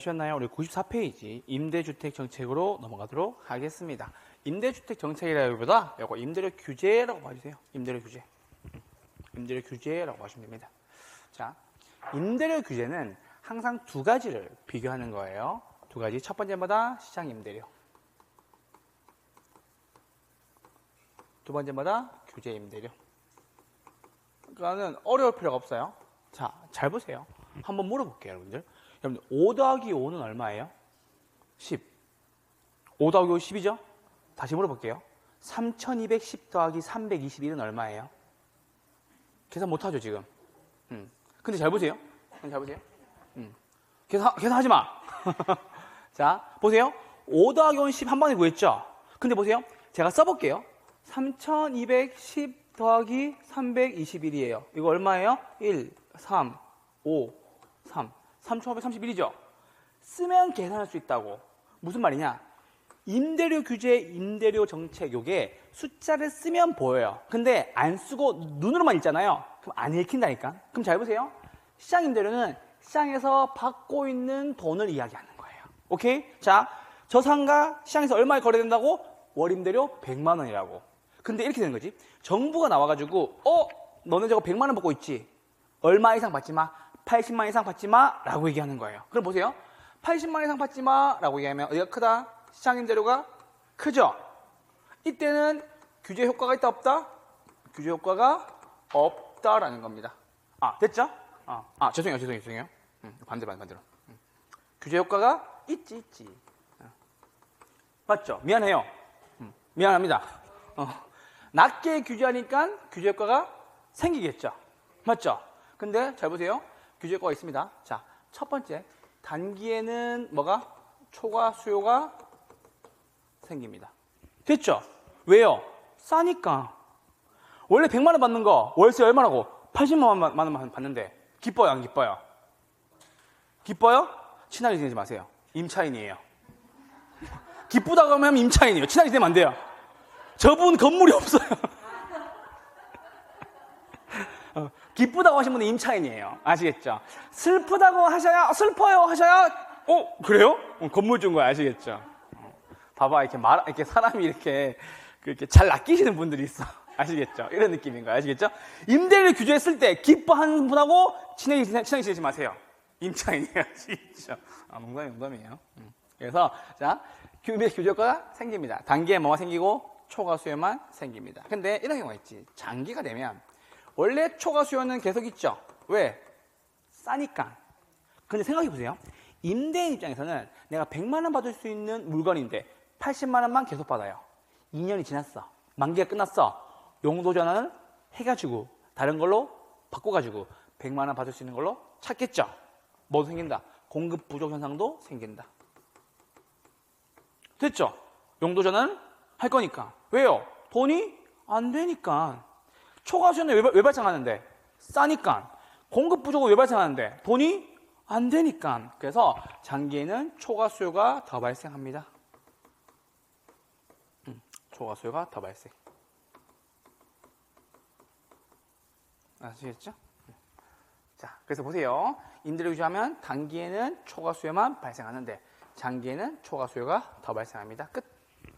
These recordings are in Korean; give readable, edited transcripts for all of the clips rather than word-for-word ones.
하셨나요? 우리 94페이지 임대주택 정책으로 넘어가도록 하겠습니다. 임대주택 정책이라기보다 이거 임대료 규제라고 봐주세요. 임대료 규제. 임대료 규제라고 하시면 됩니다. 자, 임대료 규제는 항상 두 가지를 비교하는 거예요. 두 가지. 첫 번째마다 시장 임대료. 두 번째마다 규제 임대료. 그러니까는 어려울 필요가 없어요. 자, 잘 보세요. 한번 물어볼게요, 여러분들. 여러분들 5 더하기 5는 얼마예요? 10. 5 더하기 5 10이죠? 다시 물어볼게요. 3210 더하기 321은 얼마예요? 계산 못하죠, 지금. 근데 잘 보세요. 잘 보세요. 계산하지 마. 자, 보세요. 5 더하기 5는 10 한 번에 구했죠? 근데 보세요. 제가 써볼게요. 3210 더하기 321이에요. 이거 얼마예요? 1, 3, 5, 3. 3531이죠? 쓰면 계산할 수 있다고. 무슨 말이냐? 임대료 규제, 임대료 정책, 요게 숫자를 쓰면 보여요. 근데 안 쓰고 눈으로만 읽잖아요. 그럼 안 읽힌다니까. 그럼 잘 보세요. 시장 임대료는 시장에서 받고 있는 돈을 이야기하는 거예요. 오케이? 자, 저 상가 시장에서 얼마에 거래된다고? 월 임대료 100만 원이라고. 근데 이렇게 되는 거지. 정부가 나와가지고 너네 저거 100만 원 받고 있지? 얼마 이상 받지 마. 80만 이상 받지 마 라고 얘기하는 거예요. 그럼 보세요. 80만 이상 받지 마 라고 얘기하면 어디가 크다? 시장 임대료가 크죠? 이때는 규제 효과가 있다 없다? 규제 효과가 없다라는 겁니다. 아, 됐죠? 죄송해요. 반대로. 규제 효과가 있지. 맞죠? 미안해요. 미안합니다. 낮게 규제하니까 규제 효과가 생기겠죠? 맞죠? 근데 잘 보세요. 규제 효과가 있습니다. 자, 첫 번째, 단기에는 뭐가? 초과 수요가 생깁니다. 됐죠? 왜요? 싸니까. 원래 100만 원 받는 거 월세 얼마라고? 80만 원 받는데 기뻐요, 안 기뻐요? 기뻐요? 친하게 지내지 마세요. 임차인이에요. 기쁘다고 하면 임차인이에요. 친하게 지내면 안 돼요. 저분 건물이 없어요. 기쁘다고 하신 분은 임차인이에요. 아시겠죠? 슬프다고 하셔야, 슬퍼요 하셔야, 그래요? 건물 준 거야. 아시겠죠? 봐봐, 이렇게 사람이 이렇게 잘 낚이시는 분들이 있어. 아시겠죠? 이런 느낌인 거야. 아시겠죠? 임대료 규제했을 때 기뻐하는 분하고 친하게 지내지 마세요. 임차인이에요. 아시겠죠? 농담이에요. 그래서, 자, 규제 효과가 생깁니다. 단기에 뭐가 생기고 초과 수요만 생깁니다. 근데 이런 경우가 있지. 장기가 되면 원래 초과 수요는 계속 있죠. 왜? 싸니까. 근데 생각해 보세요. 임대인 입장에서는 내가 100만 원 받을 수 있는 물건인데 80만 원만 계속 받아요. 2년이 지났어. 만기가 끝났어. 용도 전환을 해가지고 다른 걸로 바꿔가지고 100만 원 받을 수 있는 걸로 찾겠죠. 뭐도 생긴다. 공급 부족 현상도 생긴다. 됐죠? 용도 전환을 할 거니까. 왜요? 돈이 안 되니까. 초과 수요는 왜 발생하는데? 싸니까. 공급 부족은 왜 발생하는데? 돈이 안 되니까. 그래서 장기에는 초과 수요가 더 발생합니다. 초과 수요가 더 발생. 아시겠죠? 자, 그래서 보세요. 임대료 규제하면 단기에는 초과 수요만 발생하는데 장기에는 초과 수요가 더 발생합니다. 끝.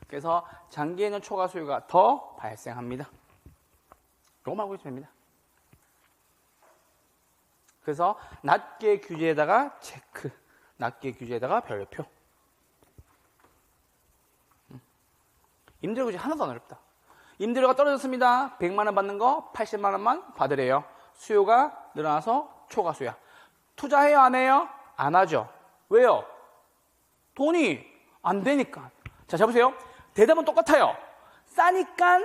그래서 장기에는 초과 수요가 더 발생합니다. 이거만 알고 있으면 됩니다. 그래서 낮게 규제에다가 체크, 낮게 규제에다가 별표. 임대료 규제 하나도 안 어렵다. 임대료가 떨어졌습니다. 100만 원 받는 거 80만 원만 받으래요. 수요가 늘어나서 초과 수요. 투자해요, 안 해요? 안 하죠. 왜요? 돈이 안 되니까. 자, 보세요. 대답은 똑같아요. 싸니까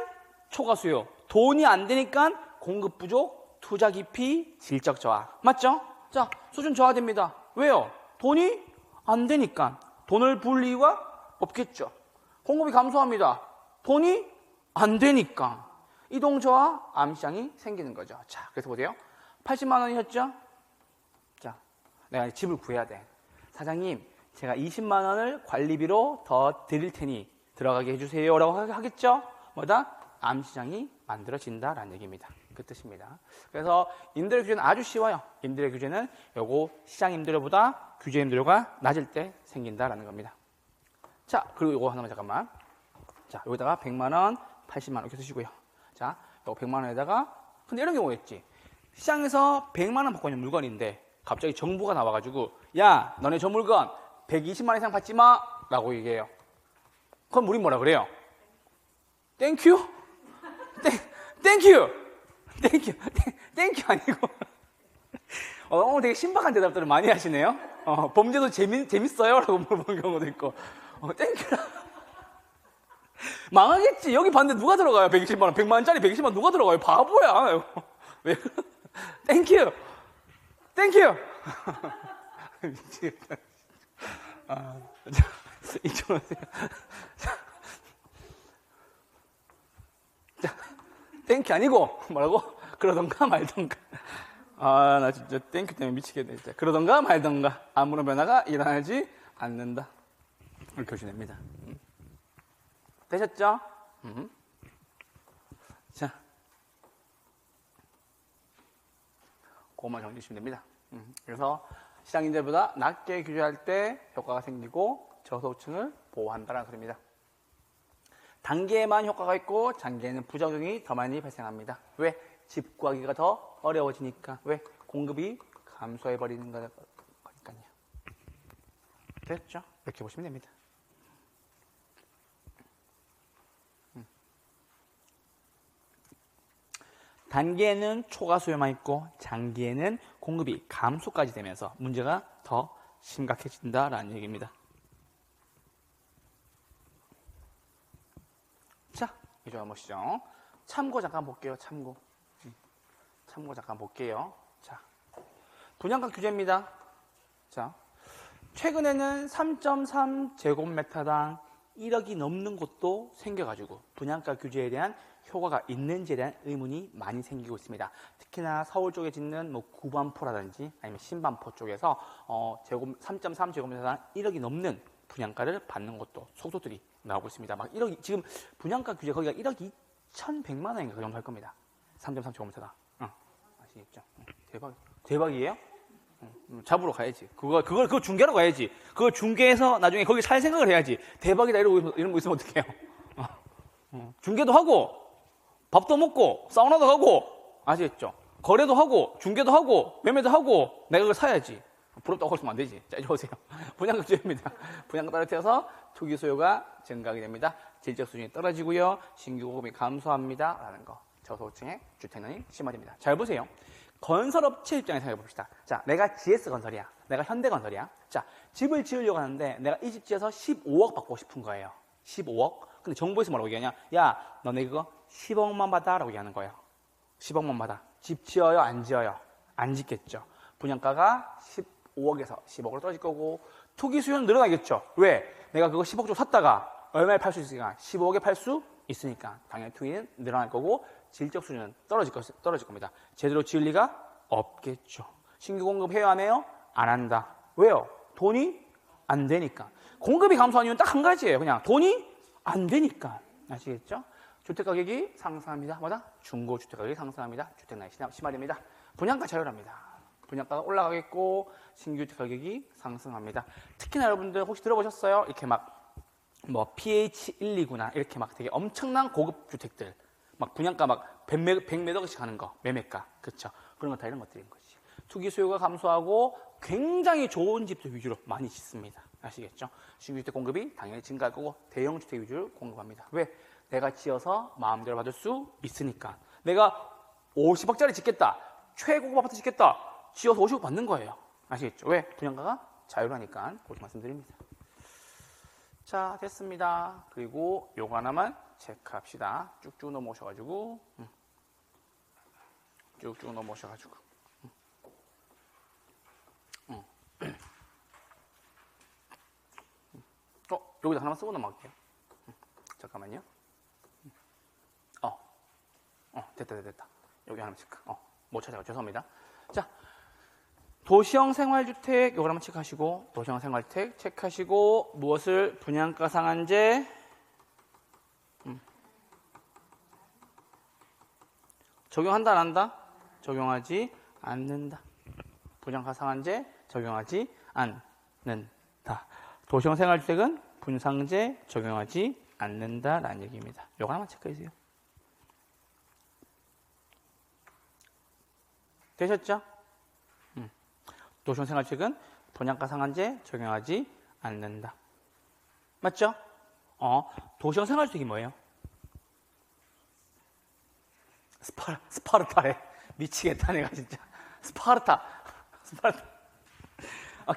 초과 수요. 돈이 안 되니까 공급 부족, 투자 기피, 질적 저하. 맞죠? 자, 수준 저하됩니다. 왜요? 돈이 안 되니까. 돈을 불 이유가 없겠죠. 공급이 감소합니다. 돈이 안 되니까. 이동 저하, 암시장이 생기는 거죠. 자, 그래서 보세요. 80만 원이었죠? 자, 내가 집을 구해야 돼. 사장님, 제가 20만 원을 관리비로 더 드릴 테니 들어가게 해주세요 라고 하겠죠? 뭐다? 암시장이 만들어진다라는 얘기입니다. 그 뜻입니다. 그래서 임대료 규제는 아주 쉬워요. 임대료 규제는 요거 시장 임대료보다 규제 임대료가 낮을 때 생긴다라는 겁니다. 자, 그리고 요거 하나만 잠깐만. 자, 여기다가 100만 원, 80만 원 이렇게 쓰시고요. 자, 요거 100만 원에다가 근데 이런 경우가 있지. 시장에서 100만 원 받고 있는 물건인데 갑자기 정부가 나와가지고 야, 너네 저 물건 120만 원 이상 받지 마 라고 얘기해요. 그럼 우리 뭐라 그래요? 땡큐? 땡큐 아니고 오늘 되게 신박한 대답들을 많이 하시네요. 범죄도 재밌어요? 라고 물어보는 경우도 있고 땡큐라 망하겠지. 여기 봤는데 누가 들어가요? 120만 원 100만 원짜리 120만 원 누가 들어가요? 바보야. 왜 땡큐 미치겠다. 이쪽으로 오세요. 자, 땡큐 아니고 뭐라고? 그러던가 말던가. 나 진짜 땡큐 때문에 미치겠네. 진짜. 그러던가 말던가 아무런 변화가 일어나지 않는다. 이렇게 표시됩니다. 되셨죠? 자, 그것만 정리해 주시면 됩니다. 그래서 시장 임대보다 낮게 규제할 때 효과가 생기고 저소득층을 보호한다는 소리입니다. 단기에만 효과가 있고 장기에는 부작용이 더 많이 발생합니다. 왜? 집 구하기가 더 어려워지니까. 왜? 공급이 감소해버리는 거니까요. 됐죠? 이렇게 보시면 됩니다. 단기에는 초과 수요만 있고 장기에는 공급이 감소까지 되면서 문제가 더 심각해진다라는 얘기입니다. 자, 이제 한번 보시죠. 참고 잠깐 볼게요. 참고 잠깐 볼게요. 자, 분양가 규제입니다. 자, 최근에는 3.3 제곱미터당 1억이 넘는 곳도 생겨가지고 분양가 규제에 대한 효과가 있는지에 대한 의문이 많이 생기고 있습니다. 특히나 서울 쪽에 짓는 뭐 구반포라든지 아니면 신반포 쪽에서 3.3 제곱미터당 1억이 넘는 분양가를 받는 것도 속도들이 나오고 있습니다. 막 1억 지금 분양가 규제 거기가 1억 2,100만 원인가 그 정도 할 겁니다. 3.3 제곱미터당. 아시겠죠? 대박이에요? 잡으러 가야지. 그거 중개하러 가야지. 그거 중개해서 나중에 거기 살 생각을 해야지. 대박이다 이런 거 있으면 어떡해요? 중개도 하고, 밥도 먹고, 사우나도 가고, 아시겠죠? 거래도 하고, 중개도 하고, 매매도 하고, 내가 그걸 사야지. 부럽다고 하시면 안 되지. 자, 이리 오세요. 분양가 규제입니다. 분양가 떨어뜨려서 투기 수요가 증가하게 됩니다. 질적 수준이 떨어지고요. 신규 공급이 감소합니다. 라는 거. 저소득층의 주택난이 심화됩니다. 잘 보세요. 건설업체 입장에서 생각해 봅시다. 자, 내가 GS건설이야. 내가 현대건설이야. 자, 집을 지으려고 하는데 내가 이 집 지어서 15억 받고 싶은 거예요. 15억? 근데 정부에서 뭐라고 얘기하냐? 야, 너네 그거 10억만 받아 라고 얘기하는 거예요. 10억만 받아. 집 지어요? 안 지어요? 안 짓겠죠. 분양가가 15억에서 10억으로 떨어질 거고 투기 수요는 늘어나겠죠. 왜? 내가 그거 10억 주고 샀다가 얼마에 팔 수 있으니까 15억에 팔 수 있으니까 당연히 투기는 늘어날 거고 질적 수준은 떨어질 겁니다. 제대로 지을 리가 없겠죠. 신규 공급 해요? 안 해요? 안 한다. 왜요? 돈이 안 되니까. 공급이 감소한 이유는 딱 한 가지예요. 그냥 돈이 안 되니까. 아시겠죠? 주택가격이 상승합니다. 뭐다? 중고주택가격이 상승합니다. 주택난이 심화됩니다. 분양가 자율합니다. 분양가가 올라가겠고 신규 주택 가격이 상승합니다. 특히나 여러분들 혹시 들어보셨어요? 이렇게 막 뭐 PH129나 이렇게 막 되게 엄청난 고급 주택들 막 분양가 막 100매덕씩 하는 거 매매가 그렇죠? 그런 거 다 이런 것들인 거지. 투기 수요가 감소하고 굉장히 좋은 집들 위주로 많이 짓습니다. 아시겠죠? 신규 주택 공급이 당연히 증가할 거고 대형 주택 위주로 공급합니다. 왜? 내가 지어서 마음대로 받을 수 있으니까. 내가 50억짜리 짓겠다. 최고급 아파트 짓겠다. 지어서 50억 받는 거예요. 아시겠죠? 왜? 분양가가 자유하니까 그것도 말씀드립니다. 자, 됐습니다. 그리고 요거 하나만 체크합시다. 쭉쭉 넘어오셔가지고 쭉쭉 넘어오셔가지고 여기다 하나만 쓰고 넘어갈게요. 잠깐만요. 됐다. 여기 하나만 체크. 못 찾아가 죄송합니다. 자, 도시형 생활주택 요걸 한번 체크하시고 도시형 생활주택 체크하시고 무엇을 분양가 상한제 적용한다 안 한다? 적용하지 않는다. 분양가상한제 적용하지 않는다. 도시형 생활주택은 분상제 적용하지 않는다라는 얘기입니다. 요거 하나만 체크해 주세요. 되셨죠? 도시형 생활주택은 분양가상한제 적용하지 않는다. 맞죠? 도시형 생활주택이 뭐예요? 스파르타래. 미치겠다 내가 진짜. 스파르타.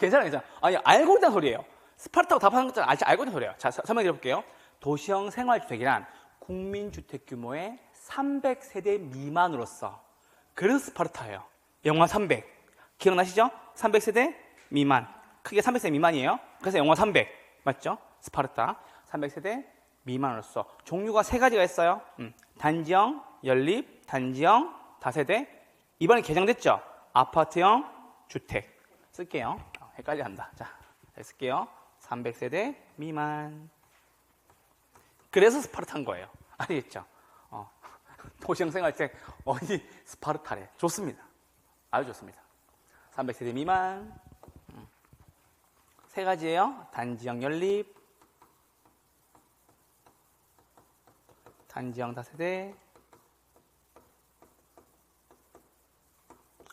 괜찮아. 아니 알고 있다는 소리예요. 스파르타고 답하는 것도 알고 있는 소리예요. 자, 설명드려 볼게요. 도시형 생활주택이란 국민주택 규모의 300세대 미만으로서, 그래서 스파르타예요. 영화 300 기억나시죠? 300세대 미만, 크게 300세대 미만이에요. 그래서 영화 300 맞죠? 스파르타 300세대 미만으로서 종류가 세 가지가 있어요. 단지형, 연립, 단지형, 다세대. 이번에 개정됐죠? 아파트형 주택 쓸게요. 헷갈려 한다. 자, 쓸게요. 300세대 미만. 그래서 스파르타인 거예요. 아시겠죠? 도시형 생활주택 어디 스파르타래. 좋습니다. 아주 좋습니다. 300세대 미만. 세 가지예요. 단지형 연립, 단지형 다세대,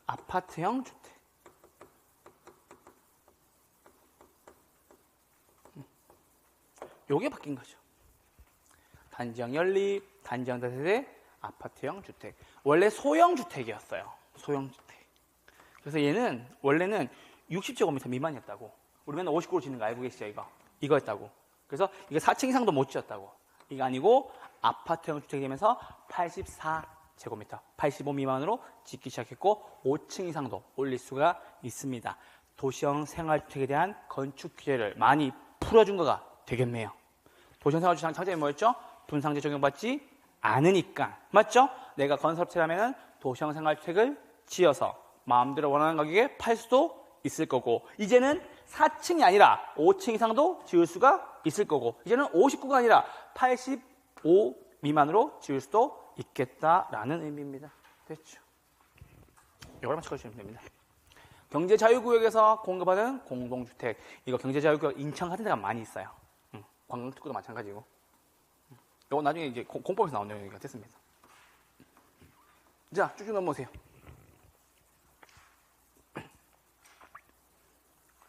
아파트형 주택. 요게 바뀐 거죠. 단지형 연립, 단지형 다세대, 아파트형 주택. 원래 소형 주택이었어요. 소형 주택. 그래서 얘는 원래는 60제곱미터 미만이었다고. 우리 맨날 59로 짓는 거 알고 계시죠? 이거였다고. 그래서 이거 4층 이상도 못 지었다고. 이거 아니고 아파트형 주택이 되면서 84제곱미터, 85 미만으로 짓기 시작했고 5층 이상도 올릴 수가 있습니다. 도시형 생활주택에 대한 건축 규제를 많이 풀어준 거가 되겠네요. 도시형 생활주택 장점이 뭐였죠? 분상제 적용받지 않으니까. 맞죠? 내가 건설업체라면 도시형 생활주택을 지어서 마음대로 원하는 가격에 팔 수도 있을 거고, 이제는 4층이 아니라 5층 이상도 지을 수가 있을 거고, 이제는 59가 아니라 85 미만으로 지을 수도 있겠다라는 의미입니다. 됐죠? 이걸만 쳐주시면 됩니다. 경제자유구역에서 공급하는 공동주택. 이거 경제자유구역 인천 같은 데가 많이 있어요. 관광특구도 마찬가지고. 이거 나중에 이제 공법에서 나온 내용이니까 됐습니다. 자, 쭉쭉 넘어오세요.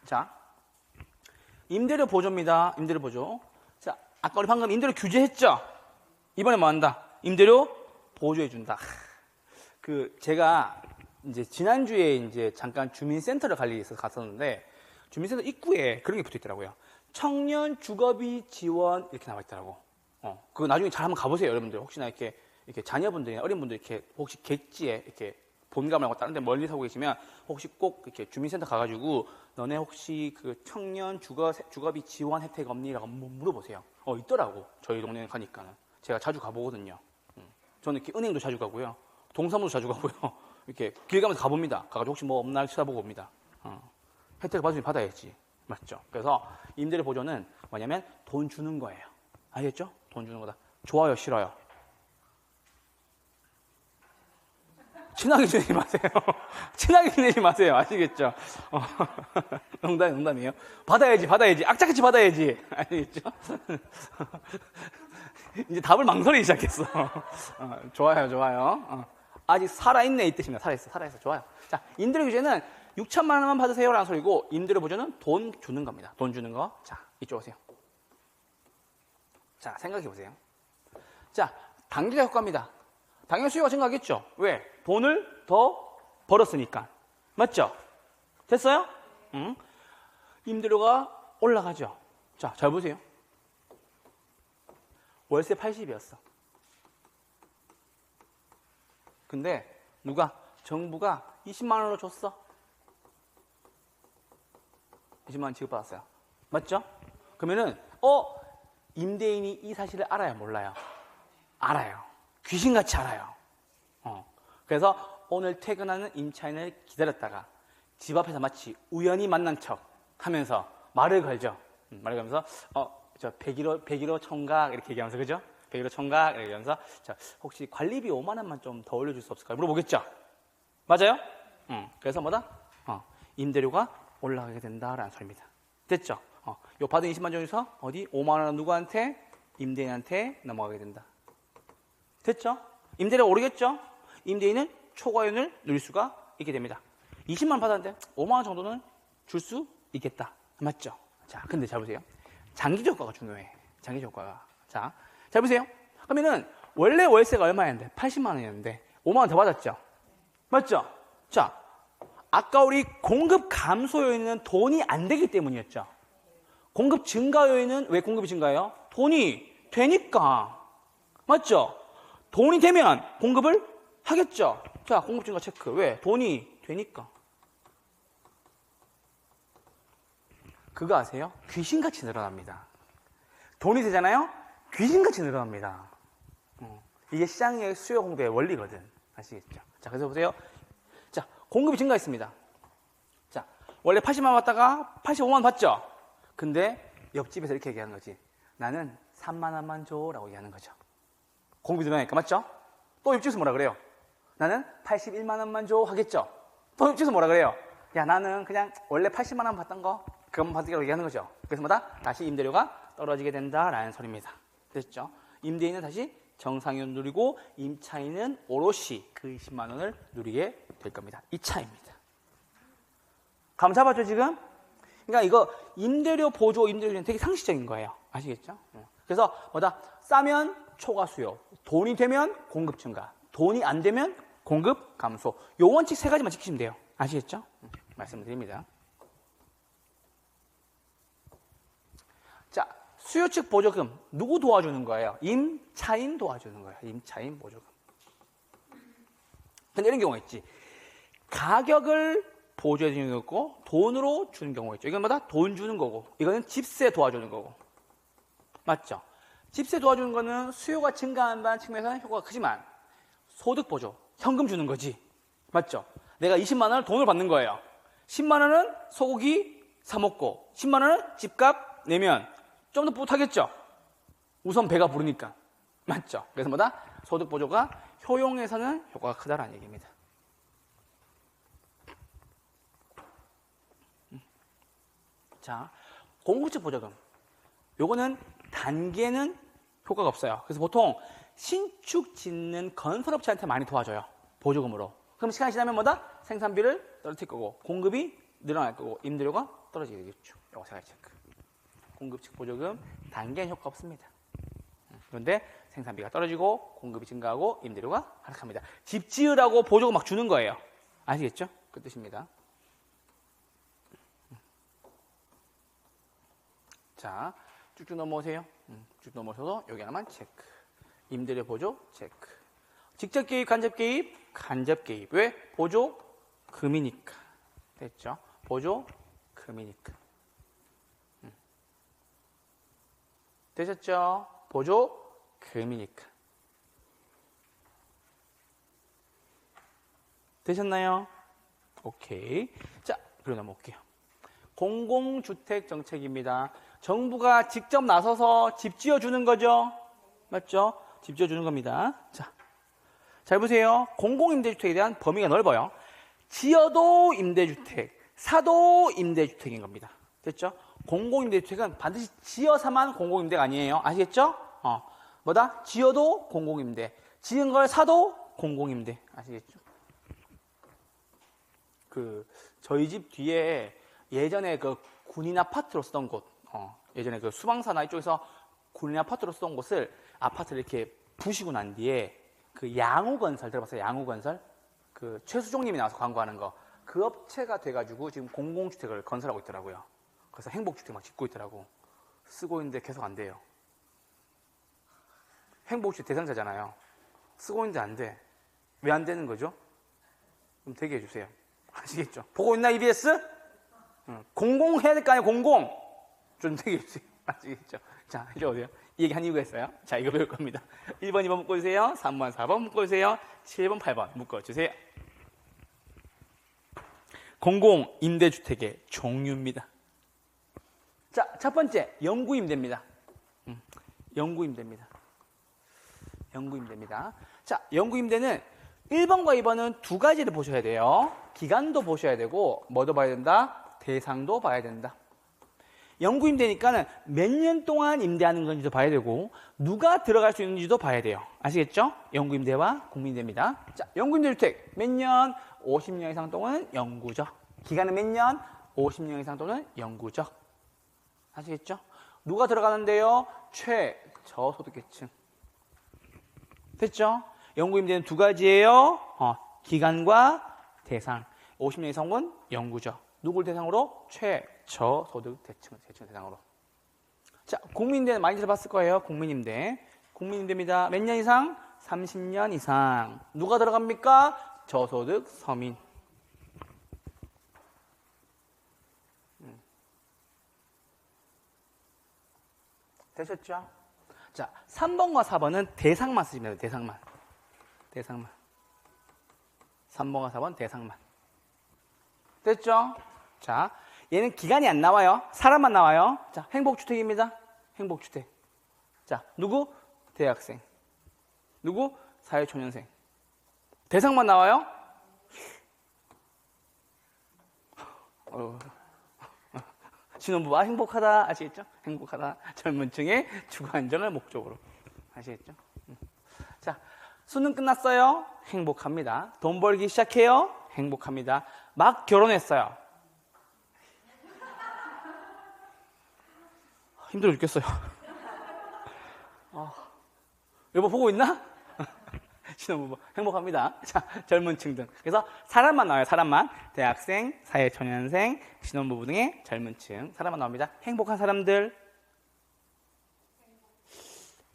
자, 임대료 보조입니다. 임대료 보조. 자, 아까 우리 방금 임대료 규제했죠? 이번에 뭐 한다? 임대료 보조해준다. 제가 이제 지난주에 이제 잠깐 주민센터를 갈 일이 있어서 갔었는데, 주민센터 입구에 그런 게 붙어 있더라고요. 청년 주거비 지원 이렇게 나와 있더라고. 그거 나중에 잘 한번 가보세요, 여러분들. 혹시나 이렇게 자녀분들이나 어린 분들 이렇게 혹시 객지에 이렇게 본가 말고 다른 데 멀리 사고 계시면 혹시 꼭 이렇게 주민센터 가가지고 너네 혹시 그 청년 주거비 지원 혜택 없니? 라고 물어보세요. 있더라고. 저희 동네에 가니까는. 제가 자주 가보거든요. 저는 이렇게 은행도 자주 가고요. 동사무소 자주 가고요. 이렇게 길 가면서 가봅니다. 가가지고 혹시 뭐 없나 쳐다보고 옵니다. 혜택을 받으면 받아야지. 맞죠? 그래서 임대료 보조는 뭐냐면 돈 주는 거예요. 알겠죠? 돈 주는 거다. 좋아요, 싫어요? 친하게 지내지 마세요. 친하게 지내지 마세요. 아시겠죠? 농담이에요. 받아야지. 악착같이 받아야지. 아시겠죠? 이제 답을 망설이기 시작했어. 좋아요. 아직 살아있네 이 뜻입니다. 살아있어. 좋아요. 자, 임대료 규제는 6천만 원만 받으세요라는 소리고, 임대료 보조는 돈 주는 겁니다. 돈 주는 거. 자, 이쪽 오세요. 자, 생각해 보세요. 자, 단기가 효과입니다. 당연히 수요가 증가하겠죠. 왜? 돈을 더 벌었으니까. 맞죠? 됐어요? 임대료가 올라가죠. 자, 잘 보세요. 월세 80이었어. 근데 정부가 20만 원으로 줬어. 20만 원 지급받았어요. 맞죠? 그러면은 임대인이 이 사실을 알아요, 몰라요? 알아요. 귀신같이 알아요. 그래서 오늘 퇴근하는 임차인을 기다렸다가 집 앞에서 마치 우연히 만난 척 하면서 말을 걸죠. 말을 걸면서 저 101호 총각 이렇게 얘기하면서, 그죠? 100일 총각 이러면서 자, 혹시 관리비 5만 원만 좀 더 올려줄 수 없을까요? 물어보겠죠? 맞아요? 그래서 뭐다? 임대료가 올라가게 된다라는 소리입니다. 됐죠? 요 받은 20만 중에서 어디 5만 원은 누구한테? 임대인한테 넘어가게 된다. 됐죠? 임대료가 오르겠죠? 임대인은 초과이윤을 누릴 수가 있게 됩니다. 20만 원 받았는데 5만 원 정도는 줄 수 있겠다. 맞죠? 자, 근데 잘 보세요. 장기 효과가 중요해. 장기 효과가. 자, 잘 보세요. 그러면은 원래 월세가 얼마였는데? 80만 원이었는데 5만 원 더 받았죠? 맞죠? 자, 아까 우리 공급 감소 요인은 돈이 안 되기 때문이었죠. 공급 증가 요인은 왜 공급이 증가해요? 돈이 되니까. 맞죠? 돈이 되면 공급을 하겠죠. 자, 공급 증가 체크. 왜? 돈이 되니까. 그거 아세요? 귀신같이 늘어납니다. 돈이 되잖아요? 귀신같이 늘어납니다. 이게 시장의 수요 공배의 원리거든. 아시겠죠? 자, 그래서 보세요. 자, 공급이 증가했습니다. 자, 원래 80만 원 받다가 85만 원 받죠? 근데 옆집에서 이렇게 얘기하는 거지. 나는 3만 원만 줘 라고 얘기하는 거죠. 공급이 늘어나니까. 맞죠? 또 옆집에서 뭐라 그래요? 나는 81만 원만 줘 하겠죠? 또 옆집에서 뭐라 그래요? 야, 나는 그냥 원래 80만 원 받던 거 그것만 받으라고 얘기하는 거죠. 그래서 뭐다? 다시 임대료가 떨어지게 된다라는 소리입니다. 됐죠? 임대인은 다시 정상이윤 누리고 임차인은 오롯이 그 20만 원을 누리게 될 겁니다. 이 차이입니다. 감 잡았죠 지금? 그러니까 이거 임대료 보조, 임대료는 되게 상식적인 거예요. 아시겠죠? 그래서 뭐다? 싸면 초과 수요, 돈이 되면 공급 증가, 돈이 안 되면 공급 감소. 요 원칙 세 가지만 지키시면 돼요. 아시겠죠? 말씀드립니다. 자, 수요 측 보조금 누구 도와주는 거예요? 임차인 도와주는 거예요. 임차인 보조금. 근데 이런 경우가 있지. 가격을 보조해 주는 거 있고 돈으로 주는 경우가 있죠. 이건 뭐다? 돈 주는 거고 이거는 집세 도와주는 거고. 맞죠? 집세 도와주는 거는 수요가 증가한다는 측면에서는 효과가 크지만 소득 보조, 현금 주는 거지. 맞죠? 내가 20만 원을 돈을 받는 거예요. 10만 원은 소고기 사 먹고 10만 원은 집값 내면 좀 더 뿌듯하겠죠? 우선 배가 부르니까. 맞죠? 그래서 뭐다? 소득 보조가 효용에서는 효과가 크다라는 얘기입니다. 자, 공급적 보조금. 요거는 단계는 효과가 없어요. 그래서 보통 신축 짓는 건설업체한테 많이 도와줘요. 보조금으로. 그럼 시간이 지나면 뭐다? 생산비를 떨어뜨릴 거고 공급이 늘어날 거고 임대료가 떨어지게 되겠죠. 요거 세 가지 체크. 공급 측 보조금 단계는 효과 없습니다. 그런데 생산비가 떨어지고 공급이 증가하고 임대료가 하락합니다. 집 지으라고 보조금 막 주는 거예요. 아시겠죠? 그 뜻입니다. 자, 쭉쭉 넘어오세요. 쭉 넘어오셔서 여기 하나만 체크. 임대료 보조 체크. 직접 개입, 간접 개입, 간접 개입. 왜? 보조금이니까. 됐죠? 보조금이니까. 되셨죠? 보조금이니까. 되셨나요? 오케이. 자, 그리고 넘어올게요. 공공주택 정책입니다. 정부가 직접 나서서 집 지어주는 거죠? 맞죠? 집 지어주는 겁니다. 자, 잘 보세요. 공공임대주택에 대한 범위가 넓어요. 지어도 임대주택, 사도 임대주택인 겁니다. 됐죠? 공공임대주택은 반드시 지어서만 공공임대가 아니에요. 아시겠죠? 뭐다? 지어도 공공임대, 지은 걸 사도 공공임대. 아시겠죠? 저희 집 뒤에 예전에 그 군인 아파트로 쓰던 곳, 예전에 그 수방사나 이쪽에서 군인 아파트로 쓰던 곳을 아파트를 이렇게 부시고 난 뒤에 그 양우건설 들어봤어요? 양우건설? 그 최수종님이 나와서 광고하는 거. 그 업체가 돼가지고 지금 공공주택을 건설하고 있더라고요. 그래서 행복주택 막 짓고 있더라고. 쓰고 있는데 계속 안 돼요. 행복주택 대상자잖아요. 쓰고 있는데 안 돼. 왜 안 되는 거죠? 좀 되게 해주세요. 아시겠죠? 보고 있나 EBS? 공공 해야 될 거 아니에요. 공공. 좀 되게 해주세요. 아시겠죠? 자, 이제 오세요. 이 얘기 한 이유가 있어요. 자, 이거 배울 겁니다. 1번, 2번 묶어주세요. 3번, 4번 묶어주세요. 7번, 8번 묶어주세요. 공공임대주택의 종류입니다. 자, 첫 번째, 영구임대입니다. 영구임대입니다. 영구임대입니다. 자, 영구임대는 1번과 2번은 두 가지를 보셔야 돼요. 기간도 보셔야 되고 뭐도 봐야 된다? 대상도 봐야 된다. 영구임대니까는 몇 년 동안 임대하는 건지도 봐야 되고 누가 들어갈 수 있는지도 봐야 돼요. 아시겠죠? 영구임대와 공민임대입니다. 자, 영구임대 주택 몇 년? 50년 이상 또는 영구적. 기간은 몇 년? 50년 이상 또는 영구적. 아시겠죠? 누가 들어가는데요? 최저소득계층. 됐죠? 영구임대는 두 가지예요. 기간과 대상. 50년 이상은 영구적. 누굴 대상으로? 최저소득 계층 대상으로. 자, 국민임대는 많이 들어봤을 거예요. 국민임대. 국민임대입니다. 몇 년 이상? 30년 이상. 누가 들어갑니까? 저소득 서민. 되셨죠? 자, 3번과 4번은 대상만 쓰시면 돼요. 대상만. 3번과 4번 대상만. 됐죠? 자, 얘는 기간이 안 나와요. 사람만 나와요. 자, 행복주택입니다. 행복주택. 자, 누구? 대학생. 누구? 사회초년생. 대상만 나와요. 신혼부부 행복하다. 아시겠죠? 행복하다. 젊은 층의 주거 안정을 목적으로. 아시겠죠? 자, 수능 끝났어요. 행복합니다. 돈 벌기 시작해요. 행복합니다. 막 결혼했어요. 힘들어 죽겠어요. 여보 보고 있나? 신혼부부 행복합니다. 자, 젊은 층 등. 그래서 사람만 나와요. 사람만. 대학생, 사회초년생, 신혼부부 등의 젊은 층. 사람만 나옵니다. 행복한 사람들.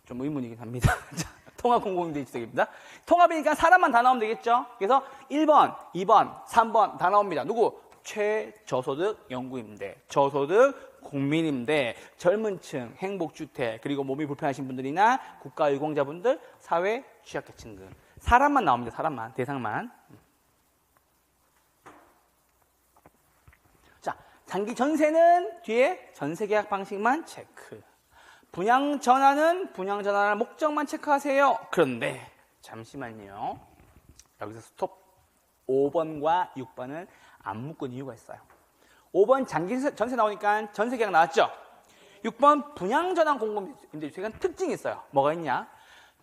좀 의문이긴 합니다. 자, 통합공공임대 주택입니다. 통합이니까 사람만 다 나오면 되겠죠? 그래서 1번, 2번, 3번 다 나옵니다. 누구? 최저소득 영구임대, 저소득 국민임대, 젊은 층, 행복주택, 그리고 몸이 불편하신 분들이나 국가유공자분들, 사회 취약계층 등. 사람만 나옵니다. 사람만, 대상만. 자, 장기 전세는 뒤에 전세계약 방식만 체크. 분양 전환은 분양 전환할 목적만 체크하세요. 그런데 잠시만요. 여기서 스톱. 5번과 6번은 안 묶은 이유가 있어요. 5번 장기 전세 나오니까 전세 계약 나왔죠? 6번 분양 전환 공공임대주택은 특징이 있어요. 뭐가 있냐?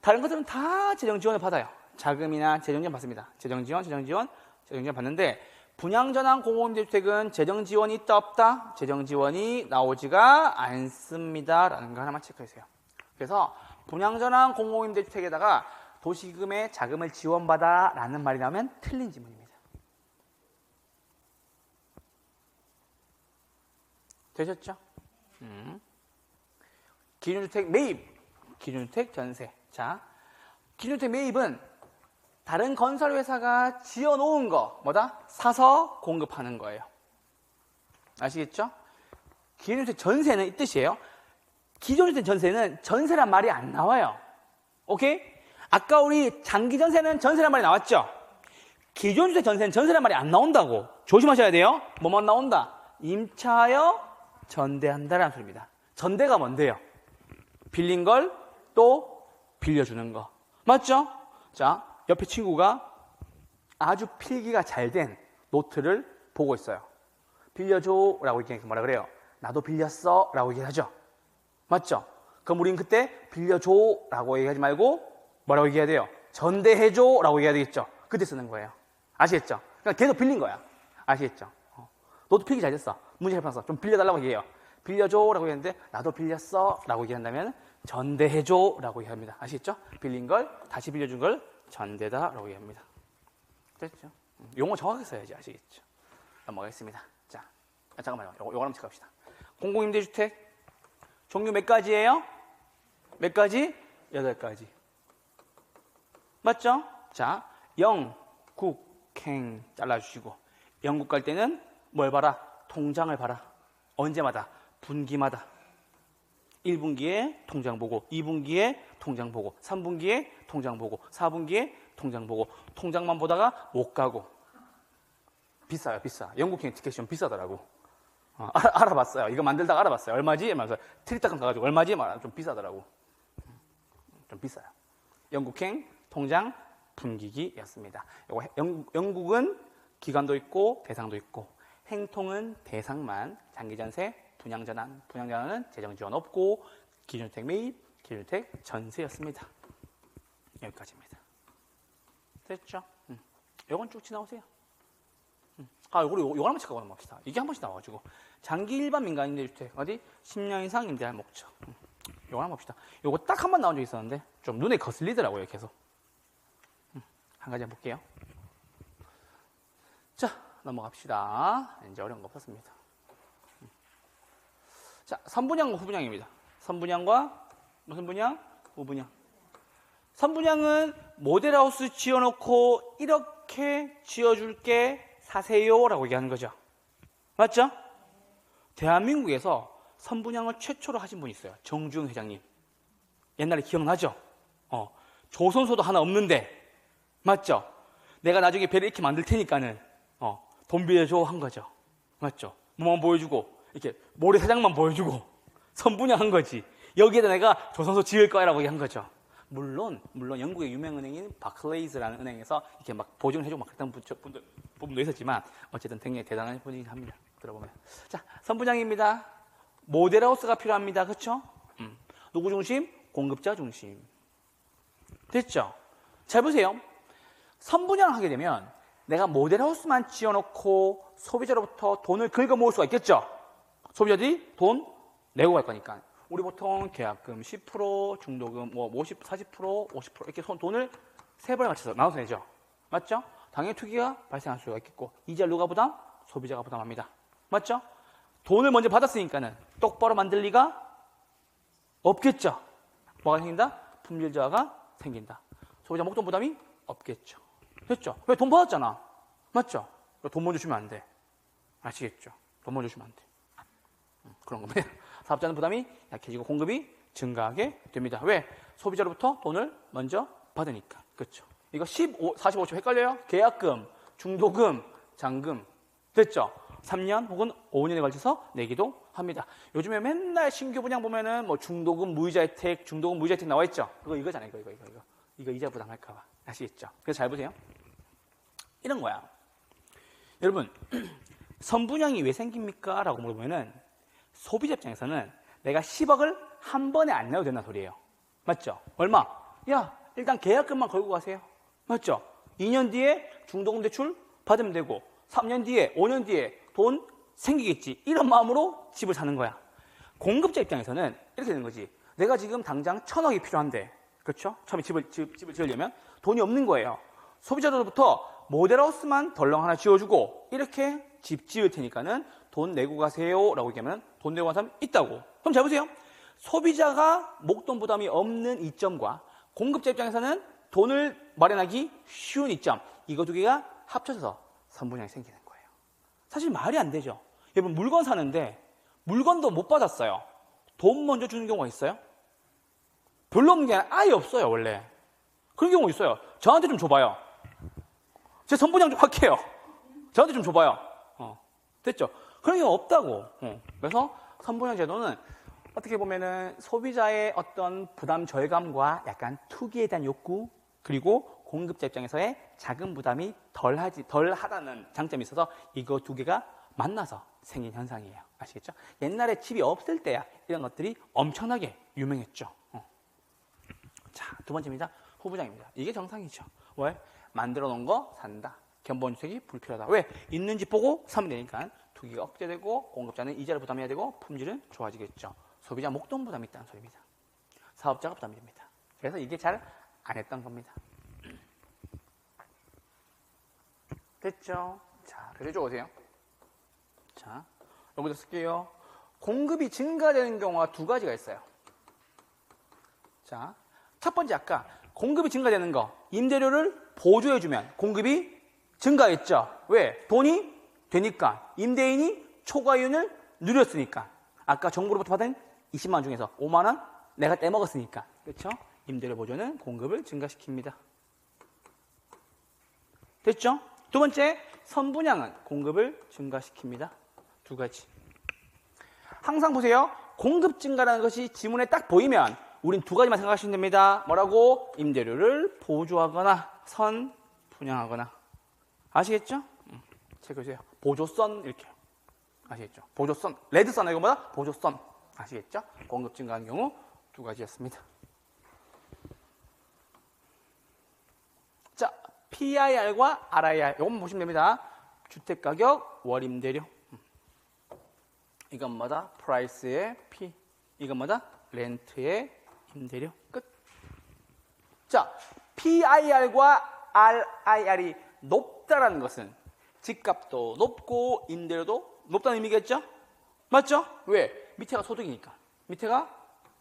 다른 것들은 다 재정 지원을 받아요. 자금이나 재정 지원 받습니다. 재정 지원 받는데 분양 전환 공공임대주택은 재정 지원이 있다 없다? 재정 지원이 나오지가 않습니다라는 거 하나만 체크해주세요. 그래서 분양 전환 공공임대주택에다가 도시금의 자금을 지원받아라는 말이 나오면 틀린 지문입니다. 되셨죠? 기준주택 매입, 기준주택 전세. 자, 기준주택 매입은 다른 건설회사가 지어놓은 거, 뭐다? 사서 공급하는 거예요. 아시겠죠? 기준주택 전세는 이 뜻이에요. 기존주택 전세는 전세란 말이 안 나와요. 오케이? 아까 우리 장기 전세는 전세란 말이 나왔죠? 기존주택 전세는 전세란 말이 안 나온다고. 조심하셔야 돼요. 뭐만 나온다? 임차하여 전대한다라는 소리입니다. 전대가 뭔데요? 빌린 걸 또 빌려주는 거. 맞죠? 자, 옆에 친구가 아주 필기가 잘 된 노트를 보고 있어요. 빌려줘 라고 얘기하니까 뭐라 그래요? 나도 빌렸어 라고 얘기하죠. 맞죠? 그럼 우린 그때 빌려줘 라고 얘기하지 말고 뭐라고 얘기해야 돼요? 전대해줘 라고 얘기해야 되겠죠. 그때 쓰는 거예요. 아시겠죠? 그러니까 계속 빌린 거야. 아시겠죠? 너도 필기 잘 됐어. 문제 잘 풀었어. 좀 빌려달라고 얘기해요. 빌려줘 라고 얘기했는데 나도 빌렸어 라고 얘기한다면 전대해줘 라고 얘기합니다. 아시겠죠? 빌린 걸 다시 빌려준 걸 전대다 라고 얘기합니다. 됐죠? 용어 정확하게 써야지. 아시겠죠? 넘어가겠습니다. 자, 잠깐만요. 요거 한번 체크합시다. 공공임대주택 종류 몇 가지예요? 몇 가지? 8가지. 맞죠? 자, 영, 국, 행 잘라주시고 영국 갈 때는 뭘 봐라? 통장을 봐라. 언제마다? 분기마다. 1분기에 통장 보고, 2분기에 통장 보고, 3분기에 통장 보고, 4분기에 통장 보고, 통장만 보다가 못 가고. 비싸요, 비싸. 영국행 티켓이 좀 비싸더라고. 알아봤어요. 이거 만들다가 알아봤어요. 얼마지? 말면서 트리타칸 가가지고 얼마지? 좀 비싸더라고. 좀 비싸요. 영국행 통장 분기기였습니다. 요거 영국은 기간도 있고 대상도 있고, 행통은 대상만, 장기전세, 분양전환, 분양전환은 재정지원 없고, 기준주택 매입, 기준주택 전세였습니다. 여기까지입니다. 됐죠? 요건 쭉 지나오세요. 우리 요거 한 번씩 가고 넘어갑시다. 이게 한 번씩 나와가지고. 장기 일반 민간 임대주택, 어디? 10년 이상 임대할 목적. 요거 한번 봅시다. 요거 딱 한 번 나온 적 있었는데, 좀 눈에 거슬리더라고요, 계속. 한 가지 해볼게요. 자, 넘어갑시다. 이제 어려운 거 없었습니다. 자, 선분양과 후분양입니다. 선분양과 무슨 분양? 후분양. 선분양은 모델하우스 지어놓고 이렇게 지어줄게 사세요라고 얘기하는 거죠. 맞죠? 대한민국에서 선분양을 최초로 하신 분이 있어요. 정주영 회장님. 옛날에 기억나죠? 조선소도 하나 없는데, 맞죠? 내가 나중에 배를 이렇게 만들 테니까는 돈 빌려줘 한 거죠. 맞죠? 뭐만 보여주고 이렇게 모래사장만 보여주고 선분양한 거지. 여기에다 내가 조선소 지을 거야라고 한 거죠. 물론 영국의 유명 은행인 바클레이즈라는 은행에서 이렇게 막 보증을 해주고 막 그랬던 부분도 있었지만, 어쨌든 굉장히 대단한 분이긴 합니다. 들어보면. 자, 선분양입니다. 모델하우스가 필요합니다. 그렇죠? 누구 중심? 공급자 중심. 됐죠? 잘 보세요. 선분양을 하게 되면 내가 모델하우스만 지어놓고 소비자로부터 돈을 긁어 모을 수가 있겠죠? 소비자들이 돈 내고 갈 거니까. 우리 보통 계약금 10%, 중도금 50, 40%, 50% 이렇게 돈을 세 번에 맞춰서 나눠서 내죠. 맞죠? 당연히 투기가 발생할 수가 있겠고, 이자를 누가 부담? 소비자가 부담합니다. 맞죠? 돈을 먼저 받았으니까는 똑바로 만들 리가 없겠죠. 뭐가 생긴다? 품질 저하가 생긴다. 소비자 목돈 부담이 없겠죠. 됐죠? 왜? 돈 받았잖아. 맞죠? 돈 먼저 주면 안 돼. 아시겠죠? 돈 먼저 주면 안 돼. 그런 겁니다. 사업자는 부담이 약해지고 공급이 증가하게 됩니다. 왜? 소비자로부터 돈을 먼저 받으니까. 그렇죠? 이거 15, 45초 헷갈려요? 계약금, 중도금, 잔금. 됐죠? 3년 혹은 5년에 걸쳐서 내기도 합니다. 요즘에 맨날 신규 분양 보면은 뭐 중도금 무이자 혜택, 중도금 무이자 혜택 나와 있죠? 이거잖아요. 이거 이자 부담할까봐. 아시겠죠? 그래서 잘 보세요. 이런 거야. 여러분, 선분양이 왜 생깁니까? 라고 물어보면은 소비자 입장에서는 내가 10억을 한 번에 안 내도 된다는 소리예요. 맞죠? 얼마? 야, 일단 계약금만 걸고 가세요. 맞죠? 2년 뒤에 중도금 대출 받으면 되고, 3년 뒤에, 5년 뒤에 돈 생기겠지. 이런 마음으로 집을 사는 거야. 공급자 입장에서는 이렇게 되는 거지. 내가 지금 당장 1,000억이 필요한데, 그렇죠? 처음에 집을 지으려면 돈이 없는 거예요. 소비자로부터 모델하우스만 덜렁 하나 지어주고 이렇게 집 지을 테니까는 돈 내고 가세요 라고 얘기하면 돈 내고 가는 사람이 있다고. 그럼 잘 보세요. 소비자가 목돈 부담이 없는 이점과 공급자 입장에서는 돈을 마련하기 쉬운 이점, 이거 두 개가 합쳐져서 선분양이 생기는 거예요. 사실 말이 안 되죠. 여러분, 물건 사는데 물건도 못 받았어요. 돈 먼저 주는 경우가 있어요? 별로 없는 게 아예 없어요, 원래. 그런 경우 있어요. 저한테 좀 줘봐요. 제 선분양 좀 할게요. 저한테 좀 줘봐요. 됐죠? 그런 경우 없다고. 그래서 선분양 제도는 어떻게 보면은 소비자의 어떤 부담 절감과 약간 투기에 대한 욕구, 그리고 공급자 입장에서의 자금 부담이 덜하다는 장점이 있어서 이거 두 개가 만나서 생긴 현상이에요. 아시겠죠? 옛날에 집이 없을 때야 이런 것들이 엄청나게 유명했죠. 자, 두 번째입니다. 후분양입니다. 이게 정상이죠. 왜? 만들어 놓은 거 산다. 견본주택이 불필요하다. 왜? 있는 집 보고 사면 되니까 투기가 억제되고 공급자는 이자를 부담해야 되고 품질은 좋아지겠죠. 소비자 목돈 부담이 있다는 소리입니다. 사업자가 부담이 됩니다. 그래서 이게 잘 안 했던 겁니다. 됐죠? 자, 그래서 이쪽 오세요. 자, 여기서 쓸게요. 공급이 증가되는 경우가 두 가지가 있어요. 자, 첫 번째 아까 공급이 증가되는 거, 임대료를 보조해주면 공급이 증가했죠. 왜? 돈이 되니까. 임대인이 초과이윤을 누렸으니까. 아까 정부로부터 받은 20만 원 중에서 5만 원 내가 떼먹었으니까. 그렇죠? 임대료 보조는 공급을 증가시킵니다. 됐죠? 두 번째, 선분양은 공급을 증가시킵니다. 두 가지. 항상 보세요. 공급 증가라는 것이 지문에 딱 보이면 우린 두 가지만 생각하시면 됩니다. 뭐라고? 임대료를 보조하거나 선 분양하거나. 아시겠죠? 체크해주세요. 보조선 이렇게. 아시겠죠? 보조선. 레드선 이거 뭐다? 보조선. 아시겠죠? 공급 증가하는 경우 두 가지였습니다. 자, PIR과 RIR 이것만 보시면 됩니다. 주택가격, 월임대료. 이건 뭐다? 프라이스의 P. 이건 뭐다? 렌트의 임대료. 끝. 자, PIR과 RIR이 높다라는 것은 집값도 높고 임대료도 높다는 의미겠죠? 맞죠? 왜? 밑에가 소득이니까. 밑에가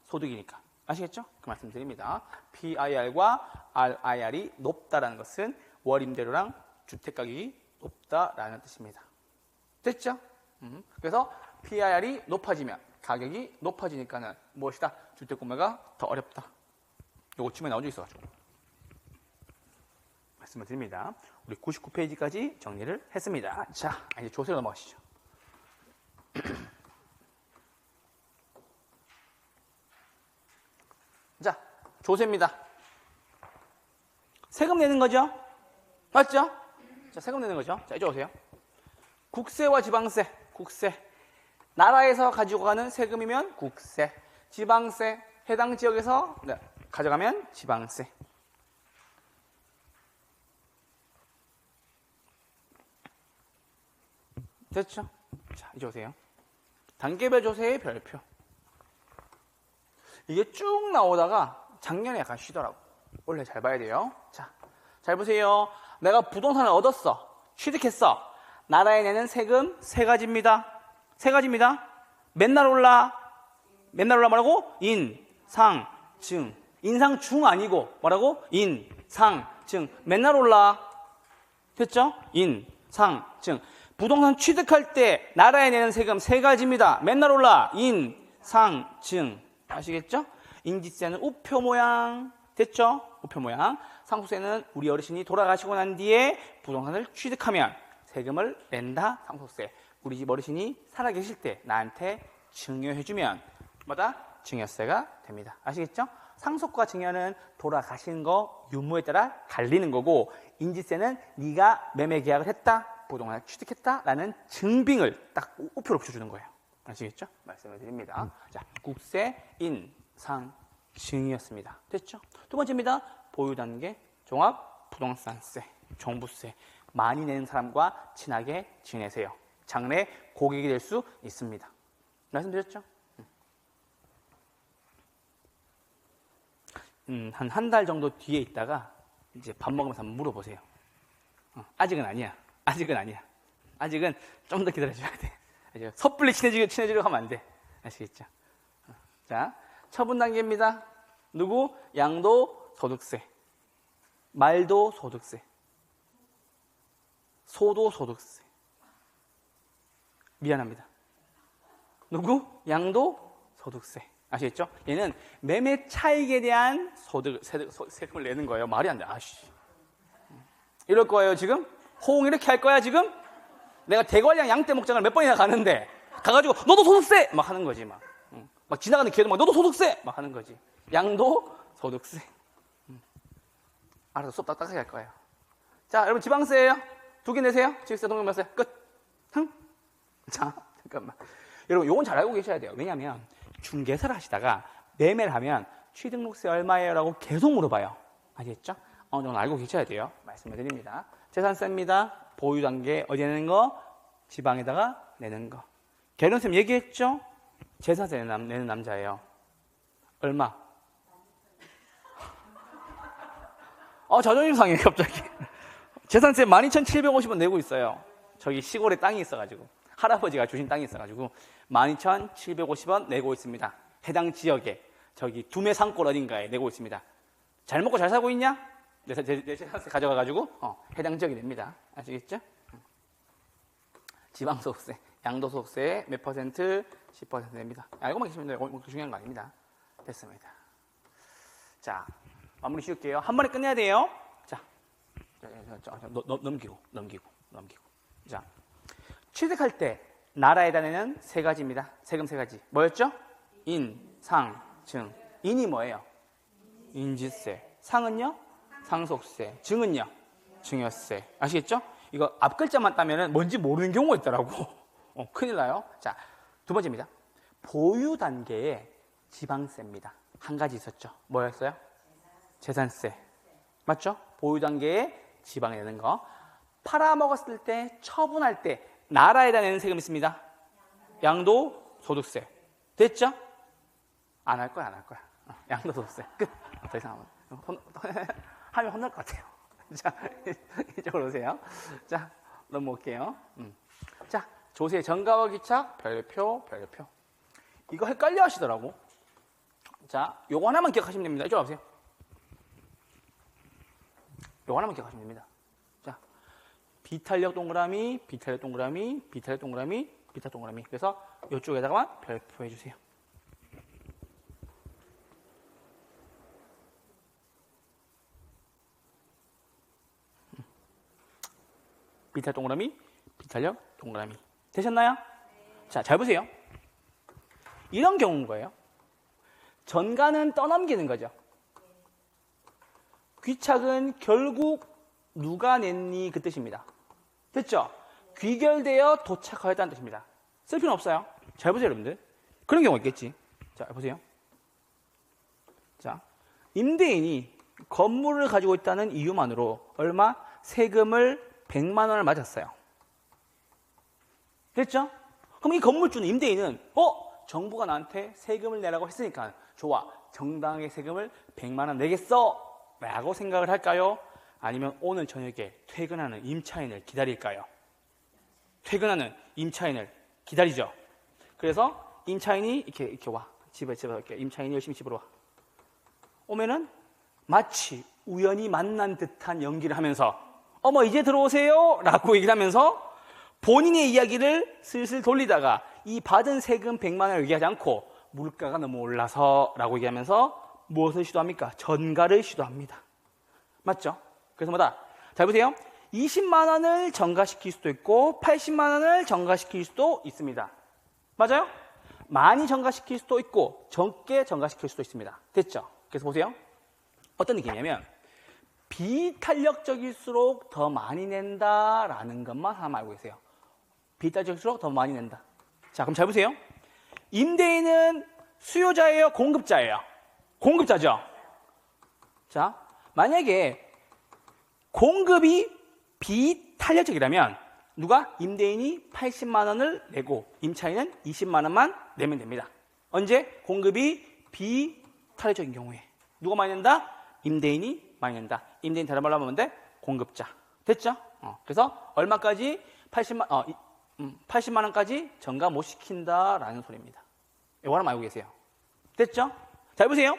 소득이니까. 아시겠죠? 그 말씀 드립니다. PIR과 RIR이 높다라는 것은 월임대료랑 주택가격이 높다라는 뜻입니다. 됐죠? 그래서 PIR이 높아지면 가격이 높아지니까는 무엇이다? 주택 구매가 더 어렵다. 요거 지문에 나온 적 있어가지고 말씀을 드립니다. 우리 99페이지까지 정리를 했습니다. 자, 이제 조세로 넘어가시죠. 자, 조세입니다. 세금 내는 거죠? 맞죠? 자, 세금 내는 거죠? 자, 이제 오세요. 국세와 지방세, 국세. 나라에서 가지고 가는 세금이면 국세, 지방세, 해당 지역에서 가져가면 지방세. 됐죠? 자, 이제 오세요. 단계별 조세의 별표. 이게 쭉 나오다가 작년에 약간 쉬더라고. 원래 잘 봐야 돼요. 자, 잘 보세요. 내가 부동산을 얻었어. 취득했어. 나라에 내는 세금 세 가지입니다. 세 가지입니다. 맨날 올라. 맨날 올라 뭐라고? 인, 상, 증. 인상 중 아니고 뭐라고? 인, 상, 증. 맨날 올라. 됐죠? 인, 상, 증. 부동산 취득할 때 나라에 내는 세금 세 가지입니다. 맨날 올라. 인, 상, 증. 아시겠죠? 인지세는 우표 모양. 됐죠? 우표 모양. 상속세는 우리 어르신이 돌아가시고 난 뒤에 부동산을 취득하면 세금을 낸다. 상속세. 우리 집 어르신이 살아계실 때 나한테 증여해주면 뭐다? 증여세가 됩니다. 아시겠죠? 상속과 증여는 돌아가신 거 유무에 따라 갈리는 거고, 인지세는 네가 매매 계약을 했다, 부동산을 취득했다라는 증빙을 딱 우표로 붙여주는 거예요. 아시겠죠? 말씀을 드립니다. 자, 국세, 인, 상, 증이었습니다. 됐죠? 두 번째입니다. 보유단계, 종합부동산세, 종부세. 많이 내는 사람과 친하게 지내세요. 장래 고객이 될 수 있습니다. 말씀드렸죠? 한 달 정도 뒤에 있다가 이제 밥 먹으면서 한번 물어보세요. 아직은 아니야. 아직은 아니야. 아직은 좀 더 기다려줘야 돼. 이제 섣불리 친해지려고 하면 안 돼. 아시겠죠? 자, 처분 단계입니다. 누구? 양도 소득세, 말도 소득세, 소도 소득세. 미안합니다. 누구? 양도 소득세. 아시겠죠? 얘는 매매 차익에 대한 세금을 내는 거예요. 말이 안 돼. 아씨. 이럴 거예요, 지금? 호응 이렇게 할 거야, 지금? 내가 대관령 양떼 목장을 몇 번이나 가는데, 가가지고, 너도 소득세! 막 하는 거지, 막. 막 지나가는 길에도 막, 너도 소득세! 막 하는 거지. 양도 소득세. 알아서 수업 딱딱하게 할 거예요. 자, 여러분, 지방세예요. 두 개 내세요. 지방세, 동명세. 끝. 자, 잠깐만. 여러분, 요건 잘 알고 계셔야 돼요. 왜냐면, 중개사를 하시다가 매매를 하면 취등록세 얼마예요? 라고 계속 물어봐요. 아시겠죠? 어느 정도 알고 계셔야 돼요. 말씀을 드립니다. 재산세입니다. 보유단계 어디에 내는 거? 지방에다가 내는 거. 개론쌤 얘기했죠? 재산세 내는 남자예요. 얼마? 자존심 상해요, 갑자기. 재산세 12,750원 내고 있어요. 저기 시골에 땅이 있어가지고. 할아버지가 주신 땅이 있어가지고 12,750원 내고 있습니다. 해당 지역에 저기 두메 산골 어딘가에 내고 있습니다. 잘 먹고 잘 살고 있냐? 내 재산세 가져가가지고 해당 지역에 냅니다. 아시겠죠? 지방소득세, 양도소득세 몇 퍼센트? 10% 냅니다. 알고만 계시면 돼요. 이거 중요한 거 아닙니다. 됐습니다. 자, 마무리 지을게요. 한 번에 끝내야 돼요. 자, 넘기고. 자, 취득할 때 나라에다 내는 세 가지입니다. 세금 세 가지. 뭐였죠? 인, 상, 증. 인이 뭐예요? 인지세. 상은요? 상속세. 증은요? 증여세. 아시겠죠? 이거 앞 글자만 따면은 뭔지 모르는 경우가 있더라고. 큰일 나요. 자, 두 번째입니다. 보유 단계의 지방세입니다. 한 가지 있었죠. 뭐였어요? 재산세. 맞죠? 보유 단계에 지방이 내는 거. 팔아먹었을 때, 처분할 때 나라에다 내는 세금 있습니다. 양도소득세. 됐죠? 안 할 거야, 안 할 거야. 양도소득세. 끝. 더 이상 하면 혼날 것 같아요. 자, 이쪽으로 오세요. 자, 넘어올게요. 자, 조세 정가와 기착, 별표, 별표. 이거 헷갈려 하시더라고. 자, 요거 하나만 기억하시면 됩니다. 이쪽으로 오세요. 요거 하나만 기억하시면 됩니다. 자, 비탄력 동그라미, 비탄력 동그라미, 비탄력 동그라미, 비탄력 동그라미. 그래서 이쪽에다가만 별표 해주세요. 비탄력 동그라미, 비탄력 동그라미. 되셨나요? 자, 잘 보세요. 이런 경우인 거예요. 전가는 떠넘기는 거죠. 귀착은 결국 누가 냈니 그 뜻입니다. 됐죠? 귀결되어 도착하였다는 뜻입니다. 쓸 필요는 없어요. 잘 보세요, 여러분들. 그런 경우가 있겠지. 자, 보세요. 자, 임대인이 건물을 가지고 있다는 이유만으로 얼마? 세금을 100만 원을 맞았어요. 됐죠? 그럼 이 건물주는, 임대인은 정부가 나한테 세금을 내라고 했으니까 좋아, 정당하게 세금을 100만 원 내겠어 라고 생각을 할까요? 아니면 오늘 저녁에 퇴근하는 임차인을 기다릴까요? 퇴근하는 임차인을 기다리죠. 그래서 임차인이 이렇게 와. 집에 이렇게 임차인이 열심히 집으로 와. 오면은 마치 우연히 만난 듯한 연기를 하면서 어머 이제 들어오세요 라고 얘기를 하면서 본인의 이야기를 슬슬 돌리다가 이 받은 세금 100만 원을 얘기하지 않고 물가가 너무 올라서 라고 얘기하면서 무엇을 시도합니까? 전가를 시도합니다. 맞죠? 그래서 뭐다? 잘 보세요. 20만 원을 전가시킬 수도 있고 80만 원을 전가시킬 수도 있습니다. 맞아요? 많이 전가시킬 수도 있고 적게 전가시킬 수도 있습니다. 됐죠? 그래서 보세요. 어떤 느낌이냐면 비탄력적일수록 더 많이 낸다라는 것만 하나만 알고 계세요. 비탄력적일수록 더 많이 낸다. 자, 그럼 잘 보세요. 임대인은 수요자예요? 공급자예요? 공급자죠? 자, 만약에 공급이 비탄력적이라면 누가? 임대인이 80만 원을 내고 임차인은 20만 원만 내면 됩니다. 언제? 공급이 비탄력적인 경우에. 누가 많이 낸다? 임대인이 많이 낸다. 임대인 다른 말로 하면 돼? 공급자. 됐죠? 그래서 얼마까지? 80만 원까지 전가 못 시킨다라는 소리입니다. 이거 하나 알고 계세요. 됐죠? 잘 보세요.